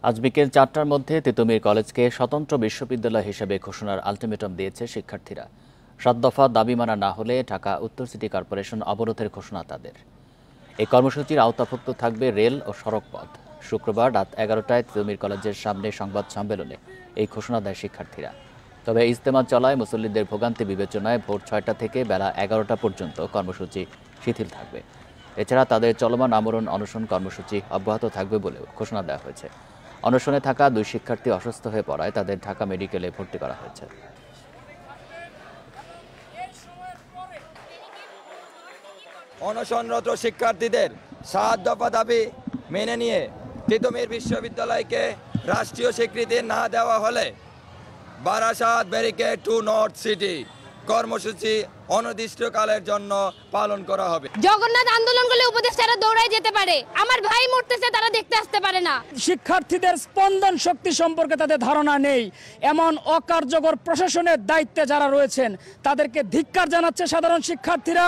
আজ বিকেল ৪টার মধ্যে তিতুমীর কলেজকে স্বতন্ত্র বিশ্ববিদ্যালয় হিসেবে ঘোষণার আলটিমেটাম দিয়েছে শিক্ষার্থীরা। ৭ দফা দাবি মানা না হলে ঢাকা উত্তর সিটি কর্পোরেশন অবরোধের ঘোষণা তাদের। এই কর্মসূচির আওতাভুক্ত থাকবে রেল ও সড়ক পথ। শুক্রবার রাত ১১টায় তিতুমীর কলেজের সামনে সংবাদ সম্মেলনে এই ঘোষণা দেয় শিক্ষার্থীরা। তবে ইজতেমা চলায় মুসল্লিদের ভোগান্তি বিবেচনায় ভোর ৬টা থেকে বেলা ১১টা পর্যন্ত কর্মসূচি শিথিল থাকবে। এছাড়া তাদের চলমান আমরণ অনশন কর্মসূচি অব্যাহত থাকবে বলেও ঘোষণা দেওয়া হয়েছে। অনশনে থাকা ২ শিক্ষার্থী অসুস্থ হয়ে পড়ায় তাদের ঢাকা মেডিকেলে ভর্তি করা হয়েছে। অনশনরত শিক্ষার্থীদের ৭ দফা দাবি মেনে নিয়ে তিতুমীর বিশ্ববিদ্যালয়কে রাষ্ট্রীয় স্বীকৃতি না দেওয়া হলে Barasat barricade two north city কর্মসূচি অনির্দিষ্টকালের জন্য পালন করা হবে। জগন্নাথ আন্দোলন করলে উপদেষ্টারা দৌড়ায় যেতে পারে, আমার ভাই মরতেছে তারা দেখতে আসতে পারে না। শিক্ষার্থীদের স্পন্দন শক্তি সম্পর্কে তাদের ধারণা নেই, এমন অকার্যকর প্রশাসনের দায়িত্বে যারা রয়েছেন তাদেরকে ধিক্কার জানাচ্ছে সাধারণ শিক্ষার্থীরা।